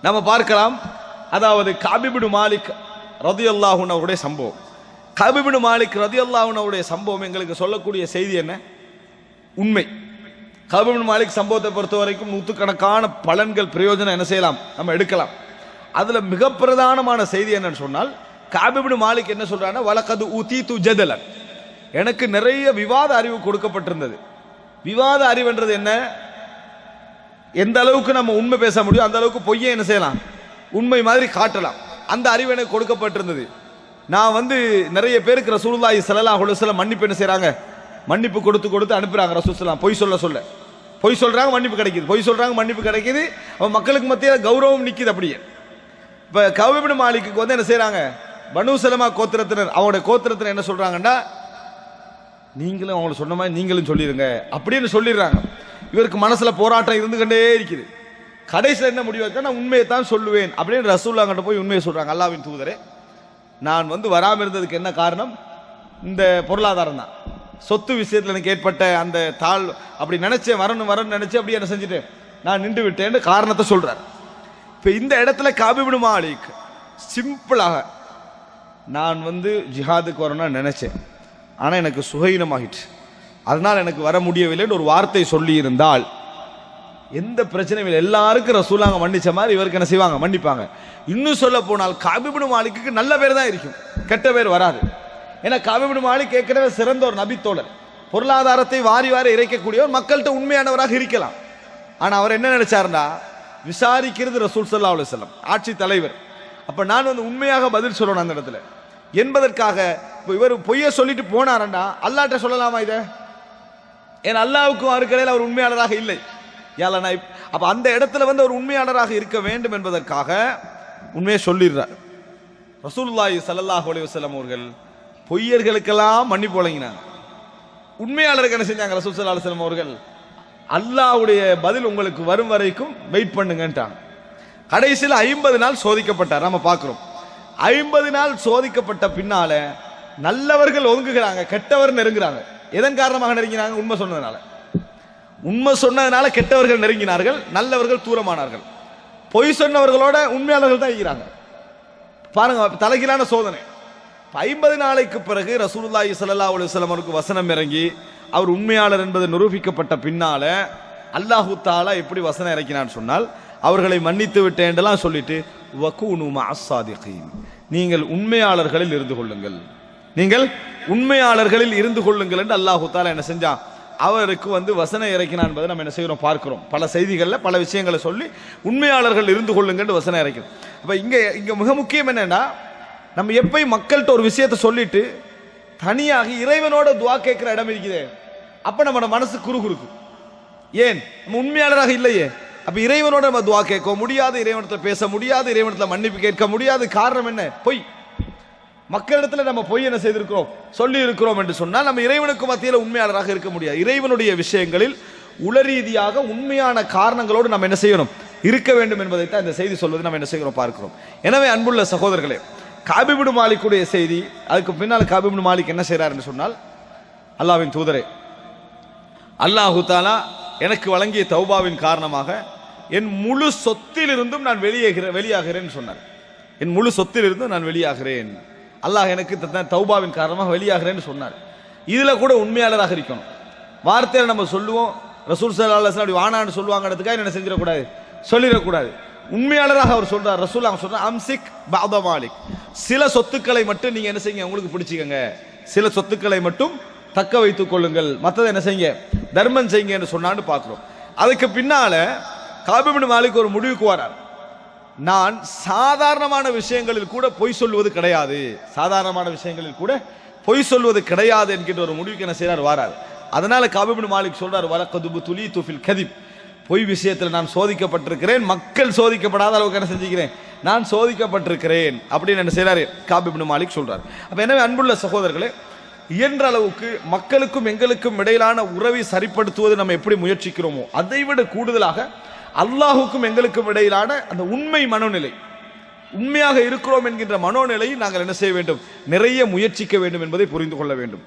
நம்ம பார்க்கலாம். அதாவது கஅப் இப்னு மாலிக் ரலியல்லாஹு அன்ஹு அவருடைய சம்பவம். கஅப் இப்னு மாலிக் ரலியல்லாஹு அன்ஹு அவருடைய சம்பவம் எங்களுக்கு சொல்லக்கூடிய செய்தி என்ன? உண்மை. கஅப் இப்னு மாலிக் சம்பவத்தை பொறுத்த வரைக்கும் நூற்றுக்கணக்கான பலன்கள் பிரயோஜனம் என்ன செய்யலாம், நம்ம எடுக்கலாம். அதுல மிக பிரதானமான செய்தி என்னன்னு சொன்னால், கஅப் இப்னு மாலிக் என்ன சொல்றான்னா, வலகது ஊதீது ஜதலன், எனக்கு நிறைய விவாத அறிவு கொடுக்கப்பட்டிருந்தது. விவாத அறிவுன்றது என்ன? எந்த அளவுக்கு நம்ம உண்மை பேச முடியும் அந்த அளவுக்கு பொய்யை என்ன செய்யலாம், உண்மை மாதிரி காட்டலாம். அந்த அறிவு எனக்கு கொடுக்கப்பட்டிருந்தது. நான் நிறைய பேருக்கு ரசூலுல்லாஹி ஸல்லல்லாஹு அலைஹி வஸல்லம் மன்னிப்பு என்ன செய்றாங்க, மன்னிப்பு கொடுத்து அனுப்புறாங்க. ரசூலுல்லாஹ் பொய் சொல்றாங்க, மன்னிப்பு கிடைக்குது, பொய் சொல்றாங்க, மன்னிப்பு கிடைக்குது. அப்ப மக்களுக்கு மத்தியில் கௌரவம் நிக்குது. அப்படியே இப்ப கஅப் இப்னு மாலிக்கு என்ன செய்றாங்க, பனு சலமா கோத்திரத்தினர் அவங்களுடைய கோத்திரத்தினர் என்ன சொல்றாங்கன்னா, நீங்களும் அவங்களை சொன்ன மாதிரி நீங்களும் சொல்லிடுங்க அப்படின்னு சொல்லிடுறாங்க. இவருக்கு மனசுல போராட்டம் இருந்து கொண்டே இருக்குது. கடைசியில் என்ன முடிவு வைக்க, நான் உண்மையை தான் சொல்லுவேன் அப்படின்னு ரசூலுல்லாஹ் கிட்ட போய் உண்மையை சொல்றாங்க. அல்லாஹ்வின் தூதரே, நான் வராம இருந்ததுக்கு என்ன காரணம்? இந்த பொருளாதாரம் தான். சொத்து விஷயத்தில் எனக்கு ஏற்பட்ட அந்த தாழ், அப்படி நினைச்சேன், வரணும் நினைச்சேன், அப்படி என்ன செஞ்சுட்டேன், நான் நின்று விட்டேன்னு காரணத்தை சொல்றார். இப்ப இந்த இடத்துல கஅப் இப்னு மாலிக் சிம்பிளாக, நான் ஜிஹாதுக்கு வரணும்னு நினைச்சேன், ஆனா எனக்கு சுகையினமாகிட்டு, அதனால் எனக்கு வர முடியவில்லைன்னு ஒரு வார்த்தை சொல்லி இருந்தால் எந்த பிரச்சனையும் இல்லை. எல்லாருக்கும் ரசூலுல்லாஹ் மன்னிச்ச மாதிரி இவருக்கு என்ன செய்வாங்க, மன்னிப்பாங்க. இன்னும் சொல்ல போனால் கஅப் இப்னு மாலிக்கு நல்ல பேர் தான் இருக்கும், கெட்ட பேர் வராது. ஏன்னா கஅப் இப்னு மாலிக் ஏற்கனவே சிறந்த ஒரு நபித்தோழர், பொருளாதாரத்தை வாரி வாரி இறைக்கக்கூடியவர், மக்கள்கிட்ட உண்மையானவராக இருக்கலாம். ஆனா அவர் என்ன நினைச்சாருன்னா, விசாரிக்கிறது ரசூல் ஸல்லல்லாஹு அலைஹி வஸல்லம், ஆட்சி தலைவர். அப்ப நான் உண்மையாக பதில் சொல்லணும் அந்த இடத்துல என்பதற்காக இவர் பொய்ய சொல்லிட்டு போனாரண்டா அல்லாஹ்ட்ட சொல்லலாமா இதை? ஏன்னா அல்லாஹ்வுக்கும் அவருக்கிடையில் அவர் உண்மையாளராக இல்லை. அப்ப அந்த இடத்துல ஒரு உண்மையாளராக இருக்க வேண்டும் என்பதற்காக உண்மையை சொல்லிடுறார். ரசூலுல்லாஹி ஸல்லல்லாஹு அலைஹி வஸல்லம் அவர்கள் பொய்யர்களுக்கெல்லாம் மன்னிப்பு வழங்கினாங்க. உண்மையாளருக்கு என்ன செஞ்சாங்க ரசூல் ஸல்லல்லாஹு அலைஹி வஸல்லம் அவர்கள், அல்லாஹ்வுடைய பதில் உங்களுக்கு வரும் வரைக்கும் வெயிட் பண்ணுங்கன்றாங்க. கடைசியில் 50 நாள் சோதிக்கப்பட்டார். நம்ம பார்க்கிறோம். 50 நாள் சோதிக்கப்பட்ட பின்னால நல்லவர்கள் ஒதுங்குகிறாங்க, கெட்டவர் நெருங்குறாங்க. எதன் காரணமாக நெருங்கினாங்க? உண்மை சொன்னதுனால கெட்டவர்கள் நெருங்கினார்கள், நல்லவர்கள் தூரமானார்கள். பொய் சொன்னவர்களோட உண்மையாளர்கள் தான் இருக்கிறாங்க. பாருங்க, தலைகீழான சோதனை. 50 நாளைக்கு பிறகு ரசூலுல்லாஹி ஸல்லல்லாஹு அலைஹி வஸல்லம் அவருக்கு வசனம் இறங்கி அவர் உண்மையாளர் என்பது நிரூபிக்கப்பட்ட பின்னால அல்லாஹ் தஆலா எப்படி வசனம் இறக்கினான்னு சொன்னால், அவர்களை மன்னித்து விட்டேன்லாம் சொல்லிட்டு வகூனு மஅஸ் ஸாதிகீன், நீங்கள் உண்மையாளர்களில் இருந்து கொள்ளுங்கள், நீங்கள் உண்மையாளர்களில் இருந்து கொள்ளுங்கள் என்று அல்லாஹ் தஆலா என்ன செஞ்சான், அவருக்கு வசனம் இறக்கினான் என்பதை நம்ம என்ன செய்கிறோம், பார்க்கிறோம். பல செய்திகளில் பல விஷயங்களை சொல்லி உண்மையாளர்கள் இருந்து கொள்ளுங்கள் வசனம் இறக்கிறோம். அப்ப இங்க மிக முக்கியம் என்னன்னா, நம்ம எப்பயும் மக்கள்கிட்ட ஒரு விஷயத்தை சொல்லிட்டு தனியாக இறைவனோட துஆ கேட்கிற இடம் இருக்குது. அப்ப நம்ம மனசு குறுகுறுக்கும். ஏன்? நம்ம உண்மையாளராக இல்லையே. அப்ப இறைவனோட நம்ம துஆ கேட்க முடியாது, இறைவனத்தில் பேச முடியாது, இறைவனத்தில் மன்னிப்பு கேட்க முடியாது. காரணம் என்ன? பொய். மக்களிடத்தில் நம்ம பொய் என்ன செய்திருக்கிறோம், சொல்லி இருக்கிறோம் என்று சொன்னால் நம்ம இறைவனுக்கு மத்தியில் உண்மையாளராக இருக்க முடியாது. இறைவனுடைய விஷயங்களில் உளரீதியாக உண்மையான காரணங்களோடு நம்ம என்ன செய்யணும், இருக்க வேண்டும் என்பதைத்தான் இந்த செய்தி சொல்வது நம்ம என்ன செய்கிறோம், பார்க்கிறோம். எனவே அன்புள்ள சகோதரர்களே, கஅப் இப்னு மாலிக்குடைய செய்தி, அதுக்கு பின்னால் கஅப் இப்னு மாலிக் என்ன செய்கிறார் என்று சொன்னால், அல்லாஹ்வின் தூதரே, அல்லாஹ் தஆலா எனக்கு வழங்கிய தௌபாவின் காரணமாக என் முழு சொத்திலிருந்தும் நான் வெளியாகிறேன் சொன்னார். என் முழு சொத்திலிருந்தும் நான் வெளியாகிறேன், அல்லாஹ் எனக்கு தௌபாவின் காரணமாக வெளியாகிறேன்னு சொன்னார். இதுல கூட உண்மையாளராக இருக்கணும். வார்த்தையில நம்ம சொல்லுவோம், ரசூல் ஸல்லல்லாஹு அலைஹி வஸல்லம் வானான்னு சொல்லுவாங்கிறதுக்காக என்ன செஞ்சிடக்கூடாது, சொல்லிடக்கூடாது. உண்மையாளராக அவர் சொல்றார். ரசூல் சொல்றார், அம்சிக் பஅத மாலிக், சில சொத்துக்களை மட்டும் நீங்க என்ன செய்யுங்க, உங்களுக்கு பிடிச்சிக்கங்க, சில சொத்துக்களை மட்டும் தக்க வைத்துக் கொள்ளுங்கள், மற்றதை என்ன செய்யுங்க, தர்மம் செய்யுங்க என்று சொன்னான்னு பார்க்கிறோம். அதுக்கு பின்னால கஅப் இப்னு மாலிக் ஒரு முடிவுக்கு வரார். நான் சாதாரணமான விஷயங்களில் கூட பொய் சொல்வது கிடையாது, சாதாரணமான விஷயங்களில் கூட பொய் சொல்வது கிடையாது என்கின்ற ஒரு முடிவுக்கு என்ன செய்யறார், வாரார். அதனால கஅப் இப்னு மாலிக் சொல்றார், வலகது துலீது ஃபில் கதிப், பொய் விஷயத்தில் நான் சோதிக்கப்பட்டிருக்கிறேன், மக்கள் சோதிக்கப்படாத அளவுக்கு என்ன செஞ்சுக்கிறேன், நான் சோதிக்கப்பட்டிருக்கிறேன் அப்படின்னு என்ன செய்யறாரு கஅப் இப்னு மாலிக் சொல்றார். அப்ப எனவே அன்புள்ள சகோதரர்களே, இயன்ற அளவுக்கு மக்களுக்கும் எங்களுக்கும் இடையிலான உறவை சரிப்படுத்துவது நம்ம எப்படி முயற்சிக்கிறோமோ அதைவிட கூடுதலாக அல்லாஹுக்கும் எங்களுக்கும் இடையிலான அந்த உண்மை மனோநிலை, உண்மையாக இருக்கிறோம் என்கின்ற மனோநிலையை நாங்கள் என்ன செய்ய வேண்டும், நிறைய முயற்சிக்க வேண்டும் என்பதை புரிந்து கொள்ள வேண்டும்.